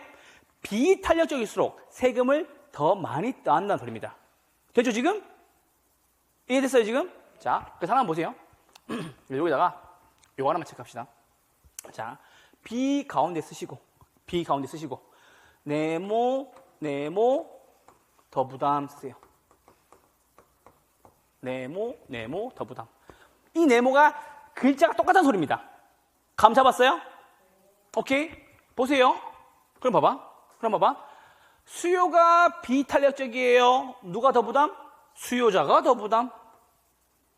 비탄력적일수록 세금을 더 많이 떠한다는 소리입니다. 됐죠, 지금? 이해됐어요, 지금? 자, 그래서 하나 보세요. 여기다가 이거 하나만 체크합시다. 자, B 가운데 쓰시고, B 가운데 쓰시고, 네모, 더 부담 쓰세요. 네모, 더 부담. 이 네모가 글자가 똑같은 소리입니다. 감 잡았어요? 오케이? 보세요. 그럼 봐봐. 수요가 비탄력적이에요. 누가 더 부담? 수요자가 더 부담.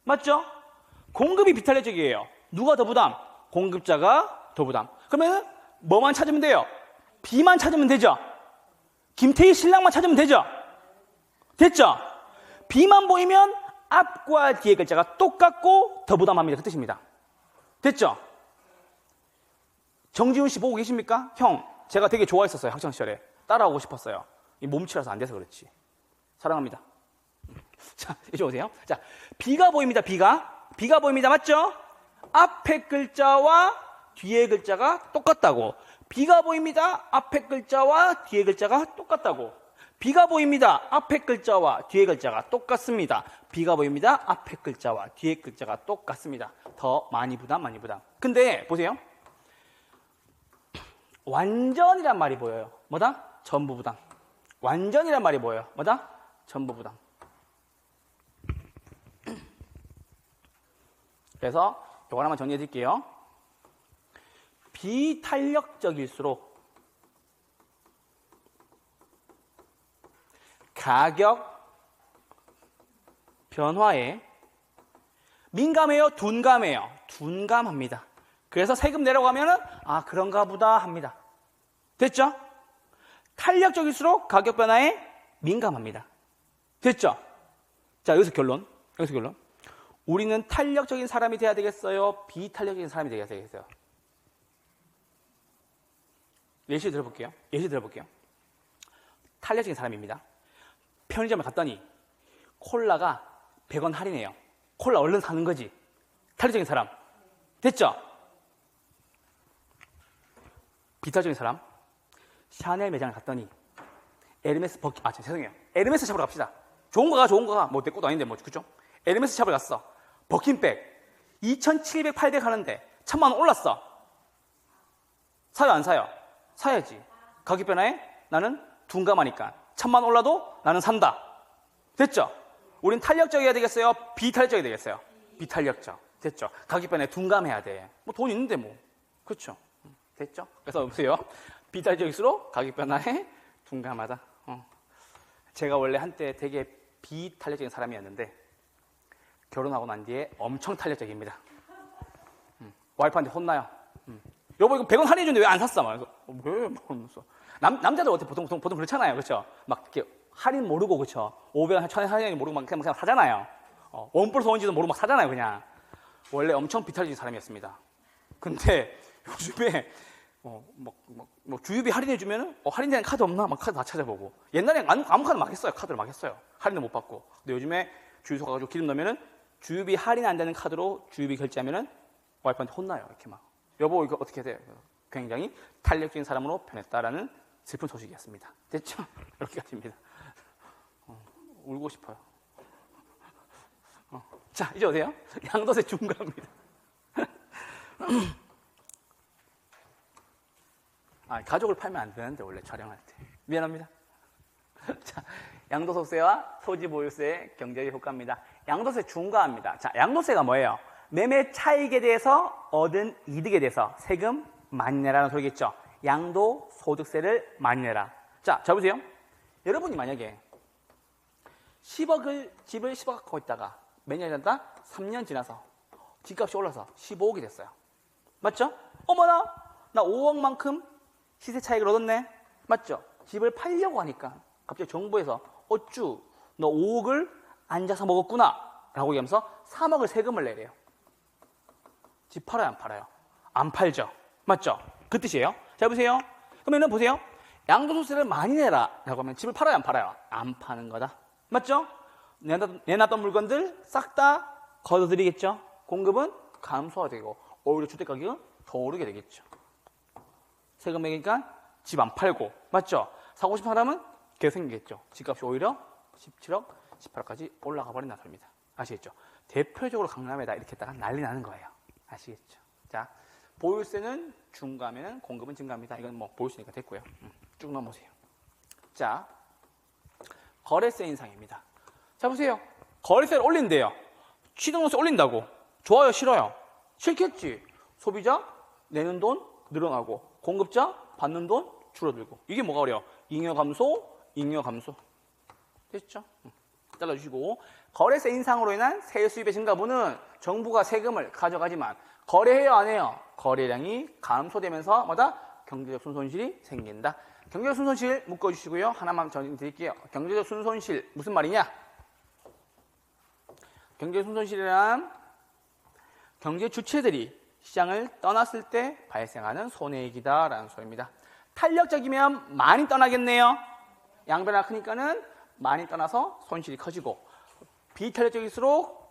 맞죠? 공급이 비탄력적이에요. 누가 더 부담? 공급자가 더 부담. 그러면 뭐만 찾으면 돼요? B만 찾으면 되죠? 김태희 신랑만 찾으면 되죠? 됐죠? B만 보이면 앞과 뒤의 글자가 똑같고 더 부담합니다. 그 뜻입니다. 됐죠? 정지훈 씨 보고 계십니까? 형, 제가 되게 좋아했었어요. 학창시절에. 따라오고 싶었어요. 이 몸치라서 안 돼서 그렇지. 사랑합니다. 자, 이쪽 오세요. 자, B가 보입니다. B가 보입니다. 맞죠? 앞에 글자와 뒤에 글자가 똑같다고. B가 보입니다. 앞에 글자와 뒤에 글자가 똑같다고. B가 보입니다. 앞에 글자와 뒤에 글자가 똑같습니다. B가 보입니다. 앞에 글자와 뒤에 글자가 똑같습니다. 더 많이 부담, 많이 부담. 근데 보세요. 완전이란 말이 보여요. 뭐다? 전부 부담. 완전이란 말이 보여요. 뭐다? 전부 부담. 그래서 이거 하나만 정리해 드릴게요. 비탄력적일수록 가격 변화에 민감해요? 둔감해요? 둔감합니다. 그래서 세금 내라고 하면은 아 그런가 보다 합니다. 됐죠? 탄력적일수록 가격 변화에 민감합니다. 됐죠? 자 여기서 결론. 우리는 탄력적인 사람이 돼야 되겠어요? 비탄력적인 사람이 돼야 되겠어요? 예시 들어볼게요. 탄력적인 사람입니다. 편의점에 갔더니 콜라가 100원 할인해요. 콜라 얼른 사는 거지. 탄력적인 사람. 됐죠? 비탄력적인 사람. 샤넬 매장에 갔더니 에르메스 에르메스 샵으로 갑시다. 좋은 거가 뭐 내 것도 아닌데 뭐 그죠? 에르메스 샵을 갔어. 버킨백 2,700, 800 하는데 1,000만 원 올랐어. 사요 안 사요? 사야지. 가격 변화에 나는 둔감하니까 1,000만 원 올라도 나는 산다. 됐죠? 우린 탄력적이어야 되겠어요? 비탄력적이 되겠어요? 비탄력적. 됐죠? 가격 변화에 둔감해야 돼. 뭐 돈 있는데 뭐. 그렇죠? 됐죠? 그래서 보세요. 비탄력적일수록 가격 변화에 둔감하다. 제가 원래 한때 되게 비탄력적인 사람이었는데 결혼하고 난 뒤에 엄청 탄력적입니다. 와이프한테 혼나요. 여보 이거 100원 할인해주는데 왜 안 샀어? 그래서 왜? 남자들 어때 보통 그렇잖아요. 그렇죠? 막 이렇게 할인 모르고 그렇죠? 500원, 1,000원 할인 모르고 막 그냥 사잖아요. 원 플러스 원지도 모르고 막 사잖아요. 그냥. 원래 엄청 비탄력적인 사람이었습니다. 근데 요즘에 뭐 주유비 할인해주면은 할인되는 카드 없나? 막 카드 다 찾아보고. 옛날엔 아무 카드 막 했어요. 카드를 막 했어요. 할인을 못 받고. 근데 요즘에 주유소 가가지고 기름 넣으면은 주유비 할인 안 되는 카드로 주유비 결제하면은 와이프한테 혼나요. 이렇게 막. 여보 이거 어떻게 해야 돼? 굉장히 탄력적인 사람으로 변했다라는 슬픈 소식이었습니다. 됐죠? 이렇게까지입니다. 울고 싶어요. 자 이제 어때요? 양도세 중과입니다. 가족을 팔면 안 되는데 원래 촬영할 때 미안합니다. 자, 양도소득세와 토지보유세의 경제적 효과입니다. 양도세 중과합니다. 자, 양도세가 뭐예요? 매매 차익에 대해서 얻은 이득에 대해서 세금 많이 내라는 소리겠죠. 양도소득세를 많이 내라. 자 보세요. 여러분이 만약에 10억을 집을 10억 갖고 있다가 몇 년이 지났다? 3년 지나서 집값이 올라서 15억이 됐어요. 맞죠? 어머나 나 5억만큼 시세 차익을 얻었네. 맞죠? 집을 팔려고 하니까 갑자기 정부에서 어쭈 너 5억을 앉아서 먹었구나 라고 얘기하면서 3억을 세금을 내래요. 집 팔아요 안 팔아요? 안 팔죠. 맞죠? 그 뜻이에요. 자 보세요. 그러면은 보세요. 양도소득세를 많이 내라 라고 하면 집을 팔아요 안 팔아요? 안 파는 거다. 맞죠? 내놨던 물건들 싹 다 걷어들이겠죠. 공급은 감소가 되고 오히려 주택가격은 더 오르게 되겠죠. 세금 매기니까 집 안 팔고, 맞죠? 사고 싶은 사람은 계속 생기겠죠. 집값이 오히려 17억, 18억까지 올라가 버린다는 소리입니다. 아시겠죠? 대표적으로 강남에다 이렇게 했다가 난리 나는 거예요. 아시겠죠? 자, 보유세는 중과하면 공급은 증가합니다. 이건 뭐 보유세니까 됐고요. 쭉 넘어오세요. 자, 거래세 인상입니다. 자, 보세요. 거래세를 올린대요. 취등록세 올린다고. 좋아요, 싫어요? 싫겠지. 소비자 내는 돈 늘어나고 공급자 받는 돈 줄어들고. 이게 뭐가 어려워? 잉여 감소. 됐죠? 잘라주시고. 거래세 인상으로 인한 세율 수입의 증가분은 정부가 세금을 가져가지만 거래해요 안 해요? 거래량이 감소되면서 뭐다? 경제적 순손실이 생긴다. 경제적 순손실 묶어주시고요. 하나만 전해드릴게요. 경제적 순손실 무슨 말이냐? 경제적 순손실이란 경제 주체들이 시장을 떠났을 때 발생하는 손해액이다라는 소리입니다. 탄력적이면 많이 떠나겠네요. 양변화가 크니까는 많이 떠나서 손실이 커지고 비탄력적일수록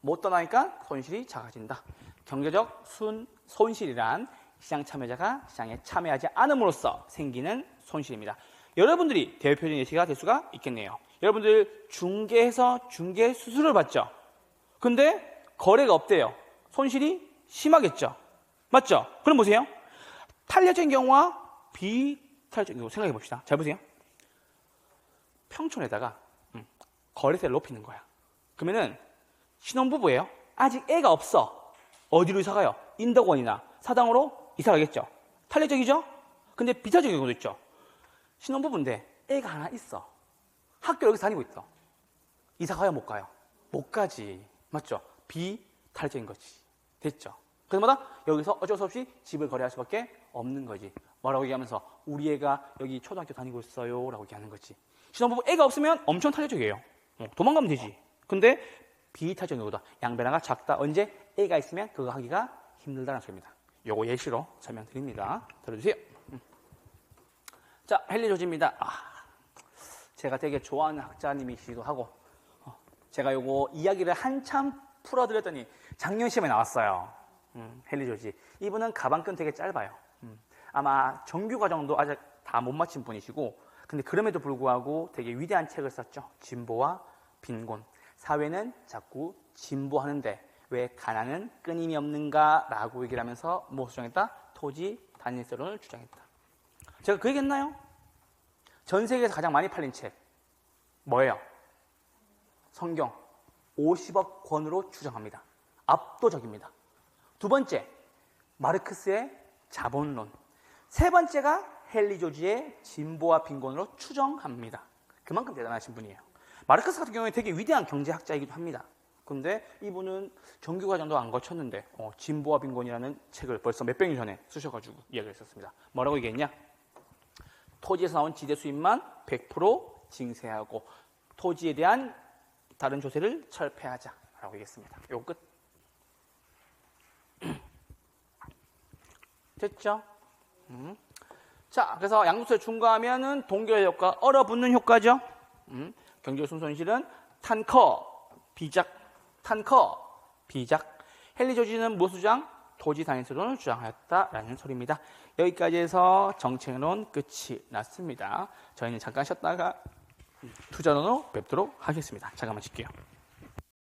못 떠나니까 손실이 작아진다. 경제적 손실이란 시장 참여자가 시장에 참여하지 않음으로써 생기는 손실입니다. 여러분들이 대표적인 예시가 될 수가 있겠네요. 여러분들 중개해서 중개 수수료를 받죠. 근데 거래가 없대요. 손실이 심하겠죠. 맞죠? 그럼 보세요. 탄력적인 경우와 비탄력적인 경우 생각해 봅시다. 잘 보세요. 평촌에다가 거래세를 높이는 거야. 그러면은 신혼부부예요. 아직 애가 없어. 어디로 이사 가요? 인덕원이나 사당으로 이사 가겠죠. 탄력적이죠? 근데 비탄력적인 경우도 있죠. 신혼부부인데 애가 하나 있어. 학교 여기서 다니고 있어. 이사 가요, 못 가요? 못 가지. 맞죠? 비탈적인 거지. 됐죠? 그래서 여기서 어쩔 수 없이 집을 거래할 수밖에 없는 거지. 뭐라고 얘기하면서 우리 애가 여기 초등학교 다니고 있어요 라고 얘기하는 거지. 신혼부부 애가 없으면 엄청 탈적이에요. 도망가면 되지. 근데 비탈적인 거다. 양변화가 작다. 언제? 애가 있으면 그거 하기가 힘들다는 소리입니다. 요거 예시로 설명드립니다. 들어주세요. 자, 헨리 조지입니다. 제가 되게 좋아하는 학자님이시기도 하고 제가 요거 이야기를 한참 풀어드렸더니 작년 시험에 나왔어요. 헨리 조지. 이분은 가방끈 되게 짧아요. 아마 정규 과정도 아직 다 못 마친 분이시고 근데 그럼에도 불구하고 되게 위대한 책을 썼죠. 진보와 빈곤. 사회는 자꾸 진보하는데 왜 가난은 끊임이 없는가 라고 얘기를 하면서 뭐 주장했다? 토지 단일세론을 주장했다. 제가 그 얘기 했나요? 전 세계에서 가장 많이 팔린 책 뭐예요? 성경 50억 권으로 추정합니다. 압도적입니다. 두 번째, 마르크스의 자본론. 세 번째가 헨리 조지의 진보와 빈곤으로 추정합니다. 그만큼 대단하신 분이에요. 마르크스 같은 경우에 되게 위대한 경제학자이기도 합니다. 근데 이분은 정규과정도 안 거쳤는데 진보와 빈곤이라는 책을 벌써 몇백 년 전에 쓰셔가지고 이야기를 했었습니다. 뭐라고 얘기했냐? 토지에서 나온 지대 수입만 100% 징세하고 토지에 대한 다른 조세를 철폐하자라고 얘기했습니다. 요거 끝. 됐죠? 자, 그래서 양도세 중과하면은 동결 효과, 얼어붙는 효과죠. 경제 순손실은 탄커, 비작, 탄커, 비작. 헨리 조지는 무엇 주장? 토지 단일세론을 주장하였다라는 소리입니다. 여기까지 해서 정책론 끝이 났습니다. 저희는 잠깐 쉬었다가 투자론으로 뵙도록 하겠습니다. 잠깐만 쉴게요.